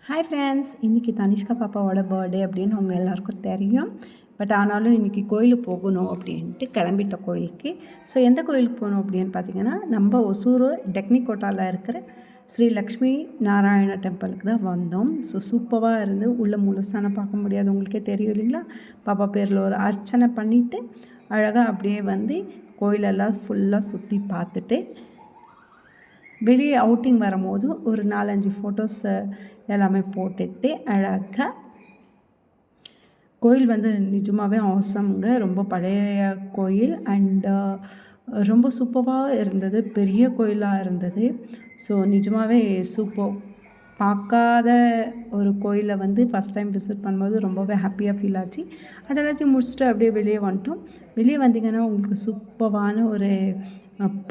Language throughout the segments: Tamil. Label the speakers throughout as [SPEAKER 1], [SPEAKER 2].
[SPEAKER 1] ஹாய் ஃப்ரெண்ட்ஸ், இன்றைக்கி தனிஷ்கா பாப்பாவோட பர்த்டே அப்படின்னு உங்கள் எல்லாருக்கும் தெரியும். பட் ஆனாலும் இன்றைக்கி கோயிலுக்கு போகணும் அப்படின்ட்டு கிளம்பிட்ட கோயிலுக்கு. ஸோ எந்த கோயிலுக்கு போகணும் அப்படின்னு பார்த்தீங்கன்னா, நம்ம ஒசூர் டெக்னிக்கோட்டாவில் இருக்கிற ஸ்ரீ லக்ஷ்மி நாராயண டெம்பிளுக்கு தான் வந்தோம். ஸோ சூப்பராக இருந்து உள்ள முழுசான பார்க்க முடியாது, உங்களுக்கே தெரியும் இல்லைங்களா. பாப்பா பேரில் ஒரு அர்ச்சனை பண்ணிவிட்டு அழகாக அப்படியே வந்து கோயிலெல்லாம் ஃபுல்லாக சுற்றி பார்த்துட்டு வெளியே அவுட்டிங் வரும்போது ஒரு 4-5 ஃபோட்டோஸ் எல்லாமே போட்டுட்டு அழகாக கோயில் வந்து நிஜமாகவே ஆசம்ங்க. ரொம்ப பழைய கோயில் அண்டு ரொம்ப சூப்பராக இருந்தது, பெரிய கோயிலாக இருந்தது. ஸோ நிஜமாகவே சூப்பர். பார்க்காத ஒரு கோயிலை வந்து ஃபஸ்ட் டைம் விசிட் பண்ணும்போது ரொம்பவே ஹாப்பியாக ஃபீல் ஆச்சு. அது எல்லாத்தையும் முடிச்சுட்டு அப்படியே வெளியே வந்துட்டோம். வெளியே வந்தீங்கன்னா உங்களுக்கு சூப்பரான ஒரு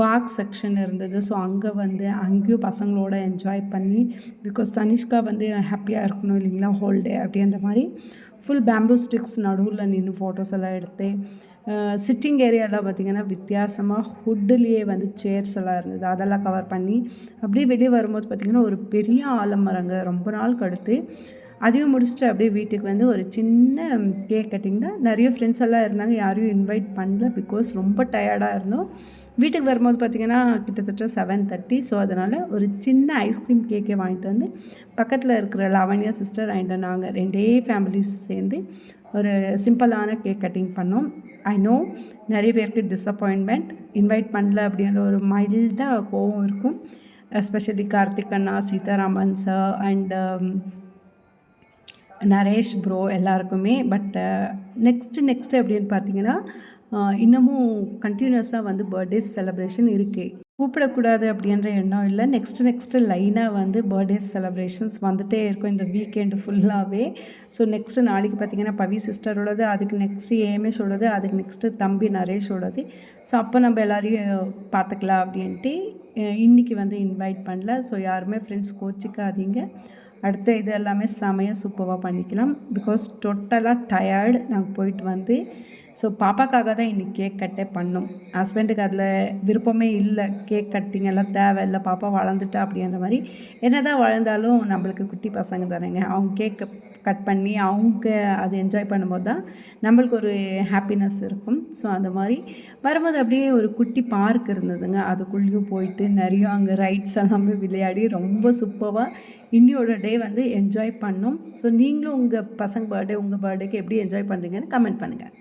[SPEAKER 1] பார்க் செக்ஷன் இருந்தது. ஸோ அங்கே வந்து அங்கேயும் பசங்களோட என்ஜாய் பண்ணி, பிகாஸ் தனிஷ்கா வந்து ஹாப்பியாக இருக்கணும் இல்லைங்களா ஹோல் டே அப்படின்ற மாதிரி ஃபுல் பேம்பூ ஸ்டிக்ஸ் நடுவில் நின்று ஃபோட்டோஸ் எல்லாம் எடுத்து, சிட்டிங் ஏரியாலாம் பார்த்திங்கன்னா வித்தியாசமாக ஹுட்டுலேயே வந்து சேர்ஸ் எல்லாம் இருந்தது, அதெல்லாம் கவர் பண்ணி அப்படியே வெளியே வரும்போது பார்த்திங்கன்னா ஒரு பெரிய ஆலமரங்க ரொம்ப நாள் கடுத்து அதையும் முடிச்சுட்டு அப்படியே வீட்டுக்கு வந்து ஒரு சின்ன கேக் கட்டிங் தான். நிறைய ஃப்ரெண்ட்ஸ் எல்லாம் இருந்தாங்க, யாரையும் இன்வைட் பண்ணல பிகாஸ் ரொம்ப டயர்டாக இருந்தோம். வீட்டுக்கு வரும்போது பார்த்திங்கன்னா கிட்டத்தட்ட 7:30. ஸோ அதனால் ஒரு சின்ன ஐஸ்கிரீம் கேக்கே வாங்கிட்டு வந்து பக்கத்தில் இருக்கிற லாவண்யா சிஸ்டர் அண்ட் நாங்கள் 2 ஃபேமிலிஸ் சேர்ந்து ஒரு சிம்பிளான கேக் கட்டிங் பண்ணோம். ஐ நோ நிறைய பேருக்கு டிஸப்பாயின்மெண்ட், இன்வைட் பண்ணல அப்படின்ற ஒரு மைல்டாக கோவம் இருக்கும். Especially Karthik Anna, Sitharaman sir and Naresh bro எல்லாருக்குமே. பட் நெக்ஸ்ட்டு அப்படின்னு பார்த்தீங்கன்னா இன்னமும் கண்டினியூஸாக வந்து பர்த்டே செலிப்ரேஷன் இருக்குது. கூப்பிடக்கூடாது அப்படின்ற எண்ணம் இல்லை. நெக்ஸ்ட்டு லைனாக வந்து பர்த்டே செலிப்ரேஷன்ஸ் வந்துகிட்டே இருக்கும் இந்த வீக்கெண்டு ஃபுல்லாகவே. ஸோ நெக்ஸ்ட்டு நாளைக்கு பார்த்திங்கன்னா பவி சிஸ்டரோடது, அதுக்கு நெக்ஸ்ட்டு ஏஎம்எஸோடது, அதுக்கு நெக்ஸ்ட்டு தம்பி நரேஷோடது. ஸோ அப்போ நம்ம எல்லோரையும் பார்த்துக்கலாம் அப்படின்ட்டு இன்றைக்கி வந்து இன்வைட் பண்ணல. ஸோ யாருமே ஃப்ரெண்ட்ஸ் கோச்சிக்காதீங்க. அடுத்த இது எல்லாமே செமையாக சூப்பராக பண்ணிக்கலாம். பிகாஸ் டோட்டலாக டயர்டு நாங்கள் போயிட்டு வந்து. ஸோ பாப்பாக்காக தான் இன்றைக்கி கேக் கட்டே பண்ணோம். ஹஸ்பண்டுக்கு அதில் விருப்பமே இல்லை, கேக் கட்டிங் எல்லாம் தேவையில்லை, பாப்பா வளர்ந்துட்டா அப்படின்ற மாதிரி. என்ன தான் வளர்ந்தாலும் நம்மளுக்கு குட்டி பசங்க தானேங்க, அவங்க கேக் கட் பண்ணி அவங்க அதை என்ஜாய் பண்ணும்போது தான் நம்மளுக்கு ஒரு ஹாப்பினஸ் இருக்கும். ஸோ அந்த மாதிரி வரும்போது அப்படியே ஒரு குட்டி பார்க் இருந்ததுங்க, அதுக்குள்ளேயும் போயிட்டு நிறைய அங்கே ரைட்ஸ் எல்லாமே விளையாடி ரொம்ப சூப்பராக இன்னியோட டே வந்து என்ஜாய் பண்ணோம். ஸோ நீங்களும் உங்கள் பசங்க பர்த்டே, உங்கள் பர்த்டேக்கு எப்படி என்ஜாய் பண்ணுறீங்கன்னு கமெண்ட் பண்ணுங்கள்.